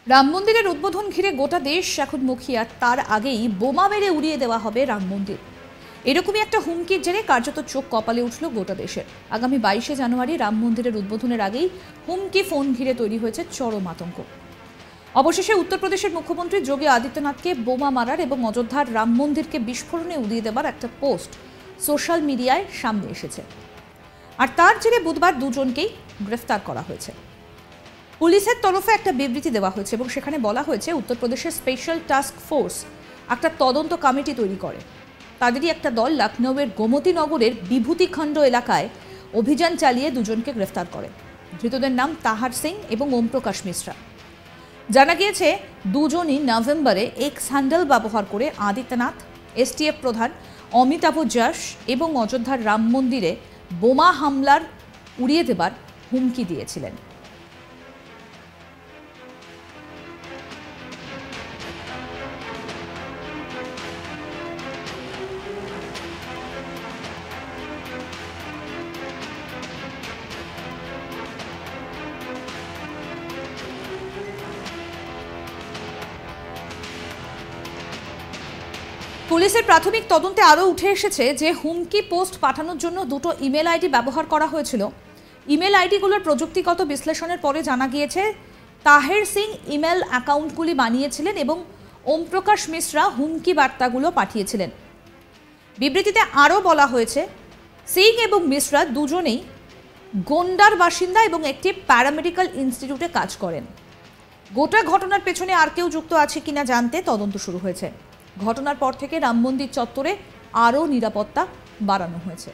রাম মন্দিরের উদ্বোধন ঘিরে গোটা দেশ এখন মুখিয়ে, আর তার আগেই বোমা মেরে উড়িয়ে দেওয়া হবে রাম মন্দির। এরকমই একটা হুমকির জেরে কার্যত চোখ কপালে উঠল গোটা দেশের। আগামী 22শে জানুয়ারি রাম মন্দিরের উদ্বোধনের আগেই হুমকি ফোন ঘিরে তৈরি হয়েছে চরম আতঙ্ক। অবশেষে উত্তরপ্রদেশের মুখ্যমন্ত্রী যোগী আদিত্যনাথকে বোমা মারার এবং অযোধ্যার রাম মন্দিরকে বিস্ফোরণে উড়িয়ে দেবার একটা পোস্ট সোশ্যাল মিডিয়ায় সামনে এসেছে, আর তার জেরে বুধবার দুজনকেই গ্রেফতার করা হয়েছে। পুলিশের তরফে একটা বিবৃতি দেওয়া হয়েছে এবং সেখানে বলা হয়েছে উত্তরপ্রদেশের স্পেশাল টাস্ক ফোর্স একটা তদন্ত কমিটি তৈরি করে। তাদেরই একটা দল লখনৌয়ের গোমতীনগরের বিভূতিখণ্ড এলাকায় অভিযান চালিয়ে দুজনকে গ্রেফতার করে। ধৃতদের নাম তাহার সিং এবং ওমপ্রকাশ মিশ্রা। জানা গিয়েছে দুজনই নভেম্বরে এক্স হ্যান্ডেল ব্যবহার করে আদিত্যনাথ, এসটিএফ প্রধান অমিতাভ যশ এবং অযোধ্যার রাম মন্দিরে বোমা হামলার উড়িয়ে দেবার হুমকি দিয়েছিলেন। পুলিশের প্রাথমিক তদন্তে আরও উঠে এসেছে যে হুমকি পোস্ট পাঠানোর জন্য দুটো ইমেল আইডি ব্যবহার করা হয়েছিল। ইমেল আইডিগুলোর প্রযুক্তিগত বিশ্লেষণের পরে জানা গিয়েছে তাহের সিং ইমেল অ্যাকাউন্টগুলি বানিয়েছিলেন এবং ওমপ্রকাশ মিশ্রা হুমকি বার্তাগুলো পাঠিয়েছিলেন। বিবৃতিতে আরও বলা হয়েছে সিং এবং মিশ্রা দুজনেই গোন্ডার বাসিন্দা এবং একটি প্যারামেডিক্যাল ইনস্টিটিউটে কাজ করেন। গোটা ঘটনার পেছনে আর কেউ যুক্ত আছে কিনা জানতে তদন্ত শুরু হয়েছে। ঘটনার পর থেকে রাম মন্দির চত্বরে আরও নিরাপত্তা বাড়ানো হয়েছে।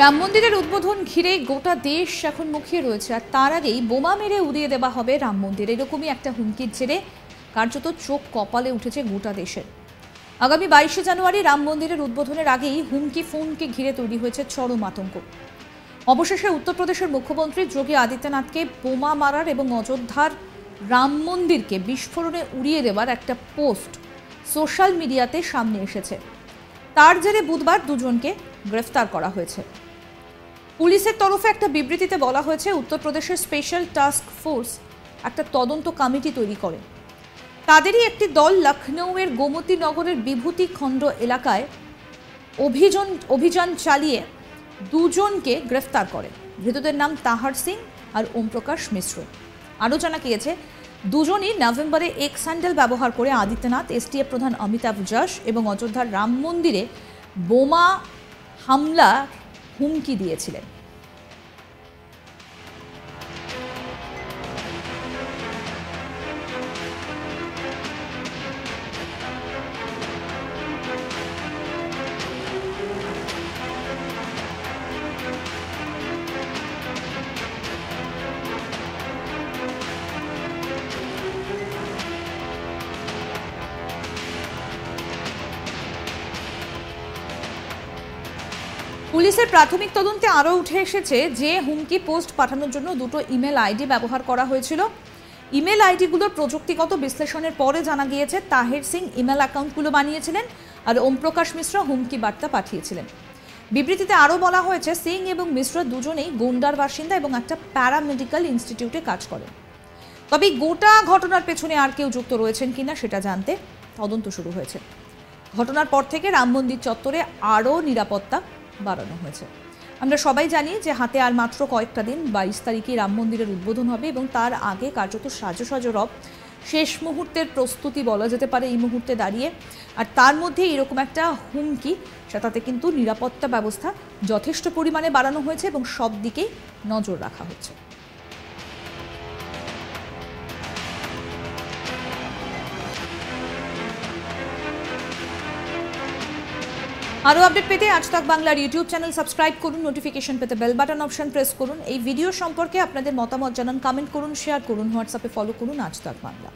রাম মন্দিরের উদ্বোধন ঘিরে গোটা দেশ এখন মুখিয়ে রয়েছে, আর তার আগেই বোমা মেরে উড়িয়ে দেওয়া হবে রাম মন্দির। এরকমই একটা হুমকির জেরে কার্যত চোখ কপালে উঠেছে গোটা দেশের। আগামী 22শে জানুয়ারি রাম মন্দিরের উদ্বোধনের আগেই হুমকি ফোনকে ঘিরে তৈরি হয়েছে চরম আতঙ্ক। অবশেষে উত্তরপ্রদেশের মুখ্যমন্ত্রী যোগী আদিত্যনাথকে বোমা মারার এবং অযোধ্যার রাম মন্দিরকে বিস্ফোরণে উড়িয়ে দেওয়ার একটা পোস্ট সোশ্যাল মিডিয়াতে সামনে এসেছে। তার জেরে বুধবার দুজনকে গ্রেফতার করা হয়েছে। পুলিশের তরফে একটা বিবৃতিতে বলা হয়েছে উত্তরপ্রদেশের স্পেশাল টাস্ক ফোর্স একটা তদন্ত কমিটি তৈরি করে। তাদেরই একটি দল লখনৌয়ের গোমতীনগরের বিভূতিখণ্ড এলাকায় অভিযান চালিয়ে দুজনকে গ্রেফতার করে। ধৃতদের নাম তাহার সিং আর ওমপ্রকাশ মিশ্র। আরও জানা গিয়েছে দুজনই নভেম্বরে এক্স হ্যান্ডেল ব্যবহার করে আদিত্যনাথ, এসটিএফ প্রধান অমিতাভ যশ এবং অযোধ্যার রাম মন্দিরে বোমা হামলা হুমকি দিয়েছিলেন। পুলিশের প্রাথমিক তদন্তে আরও উঠে এসেছে যে হুমকি পোস্ট পাঠানোর জন্য দুটো ইমেল আইডি ব্যবহার করা হয়েছিল। ইমেল আইডিগুলোর প্রযুক্তিগত বিশ্লেষণের পরে জানা গিয়েছে তাহের সিং ইমেল অ্যাকাউন্টগুলো বানিয়েছিলেন আর ওমপ্রকাশ মিশ্রা হুমকি বার্তা পাঠিয়েছিলেন। বিবৃতিতে আরও বলা হয়েছে সিং এবং মিশ্রা দুজনেই গোন্ডার বাসিন্দা এবং একটা প্যারামেডিক্যাল ইনস্টিটিউটে কাজ করেন। তবে গোটা ঘটনার পেছনে আর কেউ যুক্ত রয়েছেন কিনা সেটা জানতে তদন্ত শুরু হয়েছে। ঘটনার পর থেকে রাম মন্দির চত্বরে আরও নিরাপত্তা বাড়ানো হয়েছে। আমরা সবাই জানি যে হাতে আর মাত্র কয়েকটা দিন, 22 তারিখে রাম মন্দিরের উদ্বোধন হবে এবং তার আগে কার্যত সাজো রব শেষ মুহূর্তের প্রস্তুতি বলা যেতে পারে এই মুহূর্তে দাঁড়িয়ে। আর তার মধ্যে এরকম একটা হুমকি, সেটাতে কিন্তু নিরাপত্তা ব্যবস্থা যথেষ্ট পরিমাণে বাড়ানো হয়েছে এবং সব দিকেই নজর রাখা হচ্ছে। আরও আপডেট পেতে আজ তাক বাংলার ইউটিউব চ্যানেল সাবস্ক্রাইব করুন, নোটিফিকেশন পেতে বেল বাটন অপশন প্রেস করুন। এই ভিডিও সম্পর্কে আপনাদের মতামত জানান, কমেন্ট করুন, শেয়ার করুন, হোয়াটসঅ্যাপে ফলো করুন আজ তাক বাংলা।